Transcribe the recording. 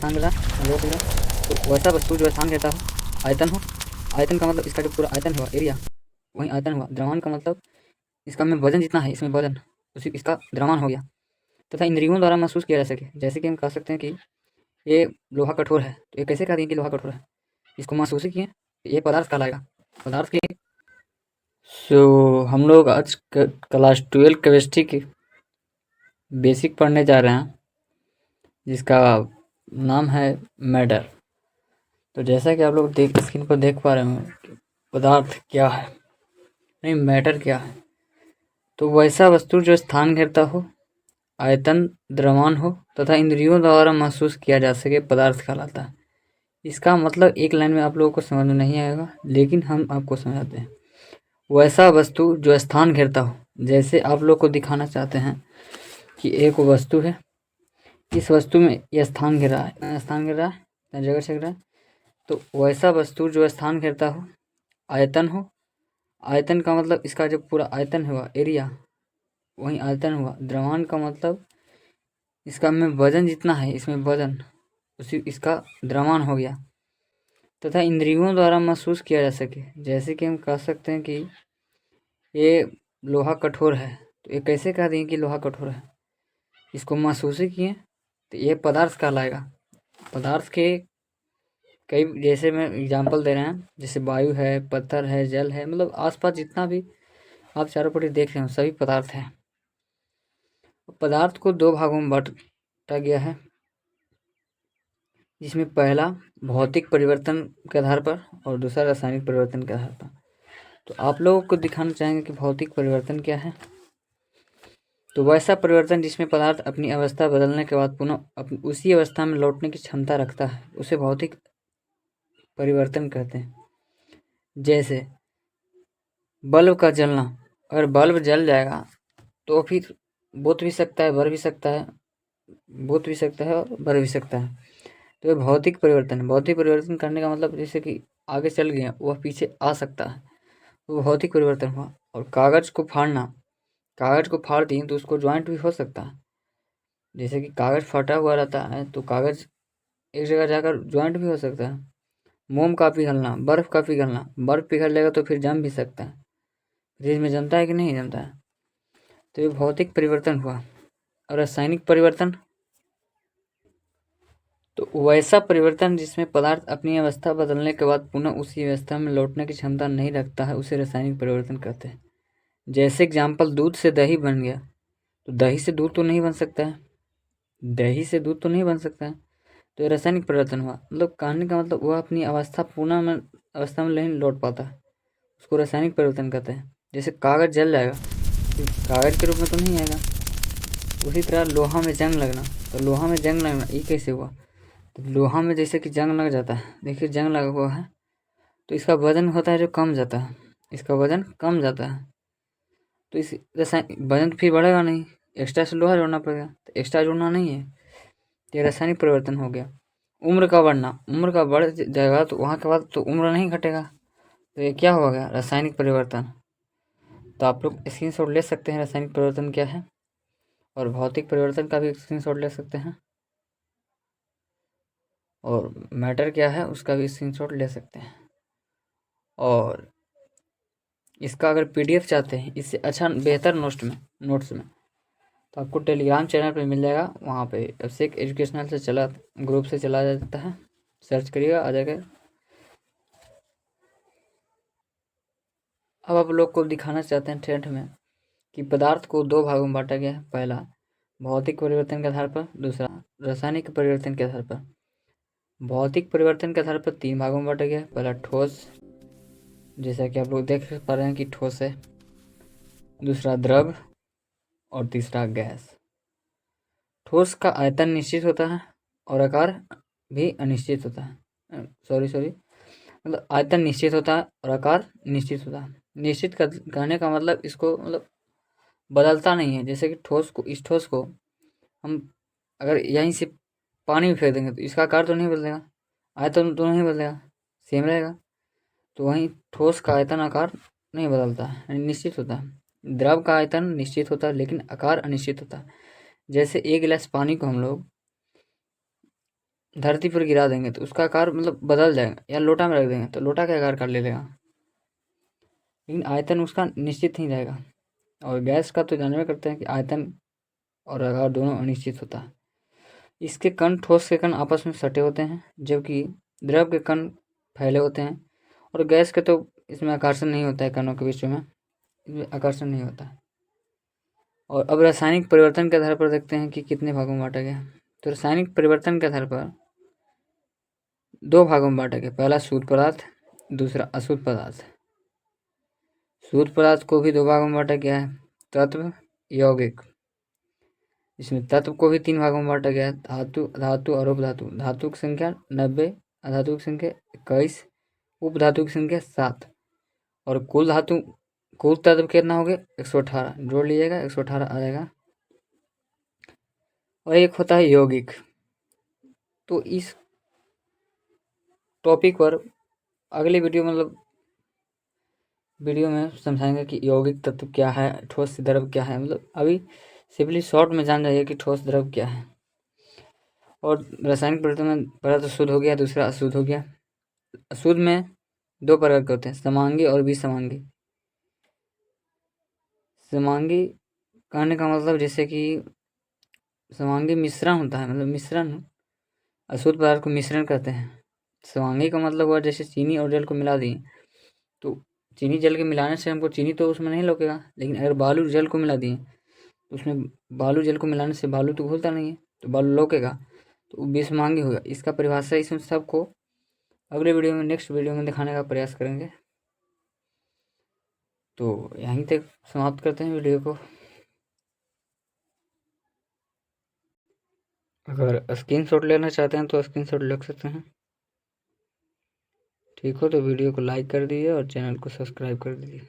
स्थान घेरा तो वैसा वस्तु जो स्थान घेरता हो, आयतन हो। आयतन का मतलब इसका जो पूरा आयतन हुआ एरिया, वही आयतन हुआ। द्रव्यमान का मतलब इसका में वजन जितना है, इसमें वजन उसी इसका द्रव्यमान हो गया। तथा इंद्रियों द्वारा महसूस किया जा सके, जैसे कि हम कह सकते हैं कि ये लोहा कठोर है, तो ये कैसे कह दिए कि लोहा कठोर है, इसको महसूस ही किए, ये पदार्थ कहलाएगा। पदार्थ के हम लोग आज क्लास 12 केमिस्ट्री की बेसिक पढ़ने जा रहे हैं, जिसका नाम है मैटर। तो जैसा कि आप लोग स्क्रीन पर देख पा रहे हो कि पदार्थ क्या है, नहीं मैटर क्या है, तो वैसा वस्तु जो स्थान घेरता हो, आयतन द्रव्यमान हो तथा इंद्रियों द्वारा महसूस किया जा सके, पदार्थ कहलाता है। इसका मतलब एक लाइन में आप लोगों को समझ में नहीं आएगा, लेकिन हम आपको समझाते हैं। वैसा वस्तु जो स्थान घेरता हो, जैसे आप लोग को दिखाना चाहते हैं कि एक वस्तु है, इस वस्तु में यह स्थान घेरा है, जगह से घेरा है, तो वैसा वस्तु जो स्थान घेरता हो, आयतन हो। आयतन का मतलब इसका जो पूरा आयतन हुआ एरिया, वही आयतन हुआ। द्रव्यमान का मतलब इसका में वजन जितना है, इसमें वजन उसी इसका द्रव्यमान हो गया। तथा इंद्रियों द्वारा महसूस किया जा सके, जैसे कि हम कह सकते हैं कि ये लोहा कठोर है, तो ये कैसे कह दें कि लोहा कठोर है, इसको महसूस ही किए, तो ये पदार्थ कहलाएगा। पदार्थ के कई, जैसे मैं एग्जांपल दे रहे हैं, जैसे वायु है, पत्थर है, जल है, मतलब आसपास जितना भी आप चारों पट्टी देख रहे हो सभी पदार्थ हैं। पदार्थ को दो भागों में बांटा गया है, जिसमें पहला भौतिक परिवर्तन के आधार पर और दूसरा रासायनिक परिवर्तन के आधार पर। तो आप लोगों को दिखाना चाहेंगे कि भौतिक परिवर्तन क्या है। तो वैसा परिवर्तन जिसमें पदार्थ अपनी अवस्था बदलने के बाद पुनः उसी अवस्था में लौटने की क्षमता रखता है, उसे भौतिक परिवर्तन कहते हैं। जैसे बल्ब का जलना, अगर बल्ब जल जाएगा तो फिर बुझ भी सकता है, भर भी सकता है, बुझ भी सकता है और भर भी सकता है। तो ये भौतिक परिवर्तन है। भौतिक परिवर्तन करने का मतलब जैसे कि आगे चल गया वह पीछे आ सकता है, वो भौतिक परिवर्तन हुआ। और कागज को फाड़ना, कागज को फाड़ दिए तो उसको ज्वाइंट भी हो सकता है। जैसे कि कागज फटा हुआ रहता है तो कागज एक जगह जाकर ज्वाइंट भी हो सकता है। मोम का पिघलना, बर्फ का पिघलना, बर्फ पिघल जाएगा तो फिर जम भी सकता है। फ्रिज में जमता है कि नहीं जमता है, तो ये भौतिक परिवर्तन हुआ। और रासायनिक परिवर्तन, तो वैसा परिवर्तन जिसमें पदार्थ अपनी अवस्था बदलने के बाद पुनः उसी अवस्था में लौटने की क्षमता नहीं रखता है, उसे रासायनिक परिवर्तन कहते हैं। जैसे एग्जाम्पल, दूध से दही बन गया, तो दही से दूध तो नहीं बन सकता है, दही से दूध तो नहीं बन सकता है, तो ये रासायनिक परिवर्तन हुआ। मतलब कहने का मतलब वह अपनी अवस्था में नहीं लौट पाता है, उसको रासायनिक परिवर्तन कहते हैं। जैसे कागज जल जाएगा तो कागज के रूप में तो नहीं आएगा। उसी तरह लोहा में जंग लगना, तो लोहा में जंग लगना ये कैसे हुआ, तो लोहा में जैसे कि जंग लग जाता है, देखिए जंग लगा हुआ है तो इसका वजन होता है जो कम जाता है, इसका वजन कम जाता है, तो इस रासायनिक वजन फिर बढ़ेगा नहीं, एक्स्ट्रा से लोहा जोड़ना पड़ेगा, तो एक्स्ट्रा जोड़ना नहीं है, ये रासायनिक परिवर्तन हो गया। उम्र का बढ़ना, उम्र का बढ़ जाएगा तो वहाँ के बाद तो उम्र नहीं घटेगा, तो ये क्या हो गया, रासायनिक परिवर्तन। तो आप लोग स्क्रीनशॉट ले सकते हैं रासायनिक परिवर्तन क्या है, और भौतिक परिवर्तन का भी स्क्रीनशॉट ले सकते हैं, और मैटर क्या है उसका भी स्क्रीनशॉट ले सकते हैं। और इसका अगर पीडीएफ चाहते हैं, इससे अच्छा बेहतर नोट्स में तो आपको टेलीग्राम चैनल पे मिल जाएगा, वहाँ पे अभिषेक एजुकेशनल से चला ग्रुप से चला जाता है, सर्च करिएगा आ जाएगा। अब आप लोग को दिखाना चाहते हैं ठेठ में कि पदार्थ को दो भागों में बांटा गया है, पहला भौतिक परिवर्तन के आधार पर, दूसरा रासायनिक परिवर्तन के आधार पर। भौतिक परिवर्तन के आधार पर तीन भागों में बांटा गया है, पहला ठोस, जैसा कि आप लोग देख पा रहे हैं कि ठोस है, दूसरा द्रव और तीसरा गैस। ठोस का आयतन निश्चित होता है और आकार भी अनिश्चित होता है, सॉरी मतलब आयतन निश्चित होता है और आकार निश्चित होता है। निश्चित कहने का मतलब इसको मतलब बदलता नहीं है। जैसे कि इस ठोस को हम अगर यहीं से पानी में फेंक देंगे तो इसका आकार तो नहीं बदलेगा, आयतन तो नहीं बदलेगा, सेम रहेगा। तो वहीं ठोस का आयतन आकार नहीं बदलता है, यानी निश्चित होता है। द्रव का आयतन निश्चित होता है लेकिन आकार अनिश्चित होता है। जैसे एक गिलास पानी को हम लोग धरती पर गिरा देंगे तो उसका आकार मतलब बदल जाएगा, या लोटा में रख देंगे तो लोटा के आकार का ले लेगा, लेकिन आयतन उसका निश्चित नहीं रहेगा। और गैस का तो जानबे करते हैं कि आयतन और आकार दोनों अनिश्चित होता है। इसके कण, ठोस के कण आपस में सटे होते हैं, जबकि द्रव के कण फैले होते हैं। और गैस के तो इसमें आकर्षण नहीं होता है, कणों के बीच में इसमें आकर्षण नहीं होता है। और अब रासायनिक परिवर्तन के आधार पर देखते हैं कि कितने भागों में बांटा गया। तो रासायनिक परिवर्तन के आधार पर 2 भागों में बांटा गया, पहला शुद्ध पदार्थ, दूसरा अशुद्ध पदार्थ। शुद्ध पदार्थ को भी 2 भागों में बांटा गया है, तत्व, यौगिक। इसमें तत्व को भी 3 भागों में बांटा गया है, धातु, धातु और उपधातु। धातु की संख्या 90, अधातु की संख्या 21, उपधातु की संख्या 7। और कुल तत्व कितना हो गया 118, जोड़ लीजिएगा 118 आ जाएगा। और एक होता है यौगिक। तो इस टॉपिक पर अगले वीडियो में समझाएंगे कि यौगिक तत्व क्या है, ठोस द्रव क्या है। मतलब अभी सिंपली शॉर्ट में जान जाइए कि ठोस द्रव क्या है। और रासायनिक परिवर्तन में पहला तो शुद्ध हो गया, दूसरा अशुद्ध हो गया। अशुद्ध में 2 प्रकार के होते हैं, समांगी और विसमांगी। समांगी कहने का मतलब जैसे कि समांगी मिश्रण होता है, मतलब मिश्रण, अशुद्ध पदार्थ को मिश्रण कहते हैं। समांगी का मतलब हुआ जैसे चीनी और जल को मिला दिए, तो चीनी जल के मिलाने से हमको चीनी तो उसमें नहीं लौकेगा, लेकिन अगर बालू जल को मिला दिए तो उसमें बालू जल को मिलाने से बालू तो घुलता नहीं है, तो बालू लौकेगा, तो विसमांगी होगा। इसका परिभाषा इसमें सबको अगले वीडियो में, नेक्स्ट वीडियो में दिखाने का प्रयास करेंगे। तो यहीं तक समाप्त करते हैं वीडियो को। अगर स्क्रीनशॉट लेना चाहते हैं तो स्क्रीनशॉट ले सकते हैं। ठीक हो तो वीडियो को लाइक कर दीजिए और चैनल को सब्सक्राइब कर दीजिए।